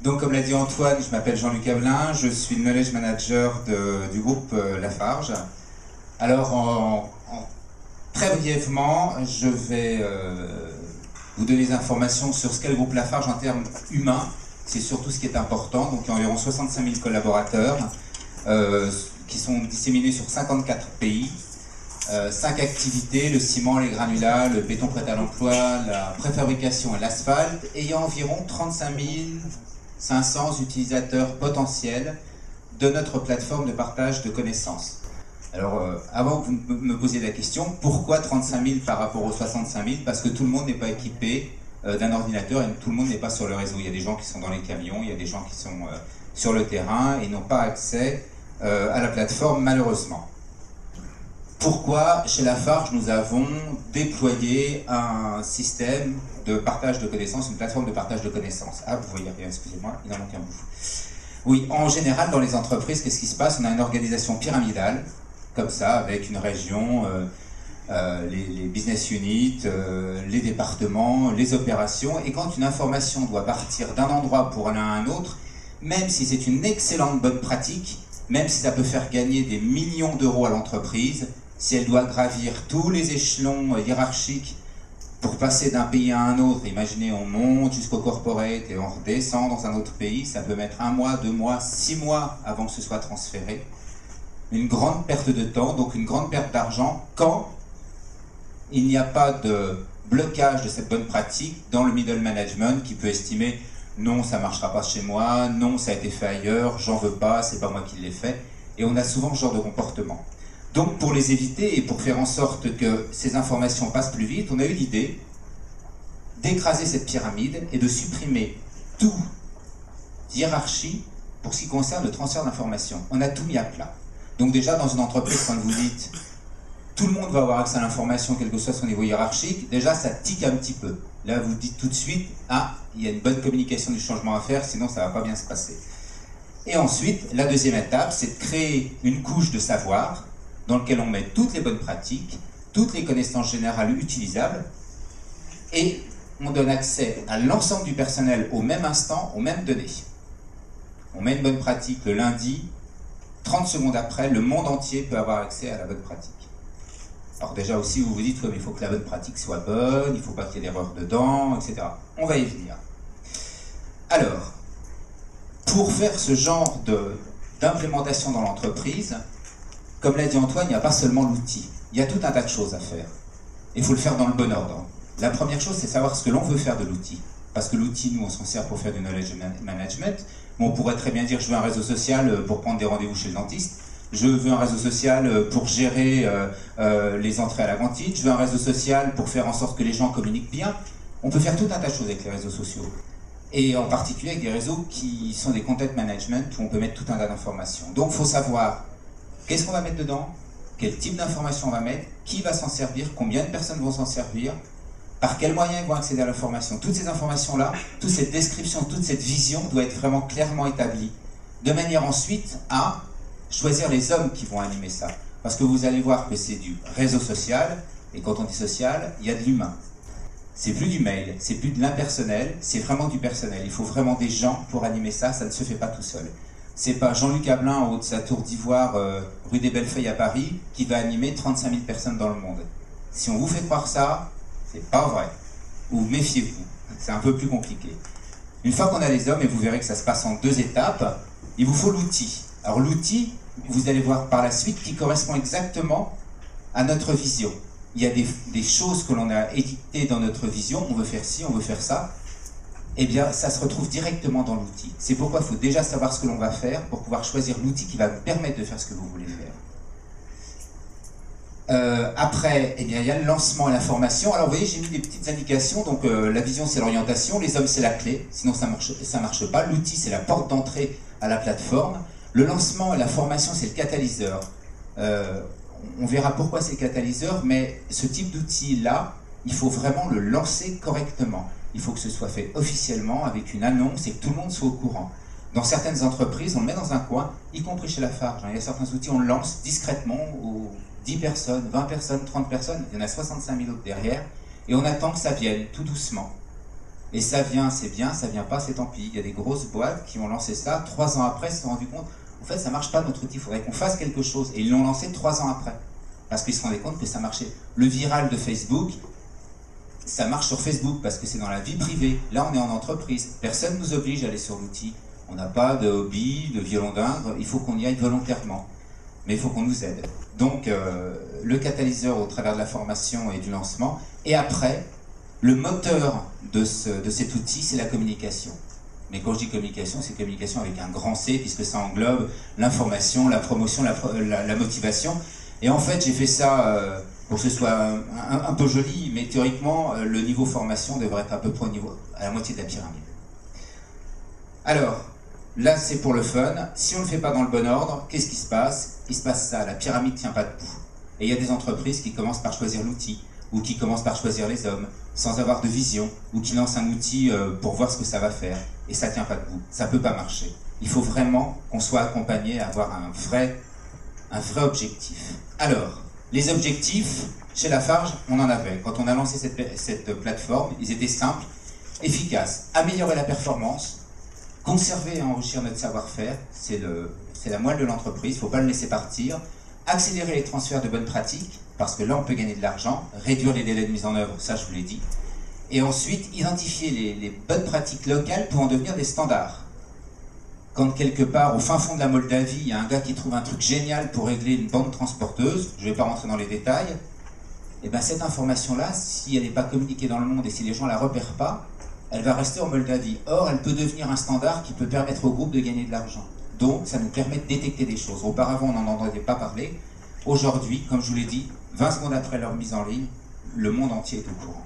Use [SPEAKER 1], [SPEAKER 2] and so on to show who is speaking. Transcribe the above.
[SPEAKER 1] Donc, comme l'a dit Antoine, je m'appelle Jean-Luc Avelin, je suis le Knowledge Manager du groupe Lafarge. Alors, très brièvement, je vais vous donner des informations sur ce qu'est le groupe Lafarge en termes humains. C'est surtout ce qui est important. Donc, il y a environ 65 000 collaborateurs qui sont disséminés sur 54 pays. 5 activités, le ciment, les granulats, le béton prêt à l'emploi, la préfabrication et l'asphalte, et il y a environ 35 500 utilisateurs potentiels de notre plateforme de partage de connaissances. Alors, avant que vous me posiez la question, pourquoi 35 000 par rapport aux 65 000? Parce que tout le monde n'est pas équipé d'un ordinateur et tout le monde n'est pas sur le réseau. Il y a des gens qui sont dans les camions, il y a des gens qui sont sur le terrain et n'ont pas accès à la plateforme, malheureusement. Pourquoi, chez Lafarge, nous avons déployé un système de partage de connaissances, une plateforme de partage de connaissances? Ah, vous voyez rien, excusez-moi, il en manque un bout. Oui, en général, dans les entreprises, qu'est-ce qui se passe? On a une organisation pyramidale, comme ça, avec une région, les business units, les départements, les opérations, et quand une information doit partir d'un endroit pour aller à un autre, même si c'est une excellente bonne pratique, même si ça peut faire gagner des millions d'euros à l'entreprise, si elle doit gravir tous les échelons hiérarchiques pour passer d'un pays à un autre, imaginez on monte jusqu'au corporate et on redescend dans un autre pays, ça peut mettre 1 mois, 2 mois, 6 mois avant que ce soit transféré. Une grande perte de temps, donc une grande perte d'argent quand il n'y a pas de blocage de cette bonne pratique dans le middle management qui peut estimer non, ça ne marchera pas chez moi, non, ça a été fait ailleurs, j'en veux pas, c'est pas moi qui l'ai fait. Et on a souvent ce genre de comportement. Donc pour les éviter et pour faire en sorte que ces informations passent plus vite, on a eu l'idée d'écraser cette pyramide et de supprimer toute hiérarchie pour ce qui concerne le transfert d'informations. On a tout mis à plat. Donc déjà dans une entreprise, quand vous dites tout le monde va avoir accès à l'information, quel que soit son niveau hiérarchique, déjà ça tique un petit peu. Là vous dites tout de suite, ah, il y a une bonne communication du changement à faire, sinon ça ne va pas bien se passer. Et ensuite, la deuxième étape, c'est de créer une couche de savoir dans lequel on met toutes les bonnes pratiques, toutes les connaissances générales utilisables, et on donne accès à l'ensemble du personnel au même instant, aux mêmes données. On met une bonne pratique le lundi, 30 secondes après, le monde entier peut avoir accès à la bonne pratique. Alors déjà aussi, vous vous dites, ouais, mais il faut que la bonne pratique soit bonne, il ne faut pas qu'il y ait d'erreur dedans, etc. On va y venir. Alors, pour faire ce genre d'implémentation dans l'entreprise, comme l'a dit Antoine, il n'y a pas seulement l'outil. Il y a tout un tas de choses à faire. Il faut le faire dans le bon ordre. La première chose, c'est savoir ce que l'on veut faire de l'outil. Parce que l'outil, nous, on s'en sert pour faire du knowledge management. Mais on pourrait très bien dire, je veux un réseau social pour prendre des rendez-vous chez le dentiste. Je veux un réseau social pour gérer les entrées à la cantine. Je veux un réseau social pour faire en sorte que les gens communiquent bien. On peut faire tout un tas de choses avec les réseaux sociaux. Et en particulier avec des réseaux qui sont des content management où on peut mettre tout un tas d'informations. Donc il faut savoir qu'est-ce qu'on va mettre dedans, quel type d'informations on va mettre, qui va s'en servir, combien de personnes vont s'en servir, par quels moyens ils vont accéder à l'information. Toutes ces informations-là, toute cette description, toute cette vision doit être vraiment clairement établie, de manière ensuite à choisir les hommes qui vont animer ça. Parce que vous allez voir que c'est du réseau social, et quand on dit social, il y a de l'humain. C'est plus du mail, c'est plus de l'impersonnel, c'est vraiment du personnel. Il faut vraiment des gens pour animer ça, ça ne se fait pas tout seul. C'est pas Jean-Luc Avelin en haut de sa tour d'ivoire, rue des Bellefeuilles à Paris, qui va animer 35 000 personnes dans le monde. Si on vous fait croire ça, c'est pas vrai. Ou méfiez-vous, c'est un peu plus compliqué. Une fois qu'on a les hommes, et vous verrez que ça se passe en 2 étapes, il vous faut l'outil. Alors l'outil, vous allez voir par la suite, qui correspond exactement à notre vision. Il y a des choses que l'on a édictées dans notre vision, on veut faire ci, on veut faire ça, eh bien ça se retrouve directement dans l'outil. C'est pourquoi il faut déjà savoir ce que l'on va faire pour pouvoir choisir l'outil qui va vous permettre de faire ce que vous voulez faire. Après, eh bien, il y a le lancement et la formation. Alors vous voyez, j'ai mis des petites indications. Donc la vision, c'est l'orientation, les hommes, c'est la clé, sinon ça marche pas. L'outil, c'est la porte d'entrée à la plateforme. Le lancement et la formation, c'est le catalyseur. On verra pourquoi c'est le catalyseur, mais ce type d'outil-là, il faut vraiment le lancer correctement. Il faut que ce soit fait officiellement, avec une annonce, et que tout le monde soit au courant. Dans certaines entreprises, on le met dans un coin, y compris chez Lafarge. Il y a certains outils, on le lance discrètement aux 10 personnes, 20 personnes, 30 personnes, il y en a 65 000 autres derrière, et on attend que ça vienne tout doucement. Et ça vient, c'est bien, ça vient pas, c'est tant pis. Il y a des grosses boîtes qui ont lancé ça, 3 ans après, se sont rendus compte, en fait, ça marche pas notre outil, il faudrait qu'on fasse quelque chose. Et ils l'ont lancé 3 ans après, parce qu'ils se rendaient compte que ça marchait. Le viral de Facebook, ça marche sur Facebook, parce que c'est dans la vie privée. Là, on est en entreprise. Personne ne nous oblige à aller sur l'outil. On n'a pas de hobby, de violon d'Indre, il faut qu'on y aille volontairement. Mais il faut qu'on nous aide. Donc, le catalyseur au travers de la formation et du lancement. Et après, le moteur de cet outil, c'est la communication. Mais quand je dis communication, c'est communication avec un grand C, puisque ça englobe l'information, la promotion, la motivation. Et en fait, j'ai fait ça pour que ce soit un peu joli, mais théoriquement, le niveau formation devrait être à peu près à la moitié de la pyramide. Alors, là, c'est pour le fun. Si on ne le fait pas dans le bon ordre, qu'est-ce qui se passe? Il se passe ça, la pyramide ne tient pas debout. Et il y a des entreprises qui commencent par choisir l'outil, ou qui commencent par choisir les hommes, sans avoir de vision, ou qui lancent un outil pour voir ce que ça va faire. Et ça ne tient pas debout, ça ne peut pas marcher. Il faut vraiment qu'on soit accompagné à avoir un vrai objectif. Alors, les objectifs, chez Lafarge, on en avait. Quand on a lancé cette plateforme, ils étaient simples, efficaces. Améliorer la performance, conserver et enrichir notre savoir-faire, c'est la moelle de l'entreprise, il ne faut pas le laisser partir. Accélérer les transferts de bonnes pratiques, parce que là on peut gagner de l'argent, réduire les délais de mise en œuvre, ça je vous l'ai dit. Et ensuite, identifier les bonnes pratiques locales pour en devenir des standards. Quand quelque part, au fin fond de la Moldavie, il y a un gars qui trouve un truc génial pour régler une bande transporteuse, je ne vais pas rentrer dans les détails, et bien cette information-là, si elle n'est pas communiquée dans le monde et si les gens ne la repèrent pas, elle va rester en Moldavie. Or, elle peut devenir un standard qui peut permettre au groupe de gagner de l'argent. Donc, ça nous permet de détecter des choses. Auparavant, on n'en entendait pas parler. Aujourd'hui, comme je vous l'ai dit, 20 secondes après leur mise en ligne, le monde entier est au courant.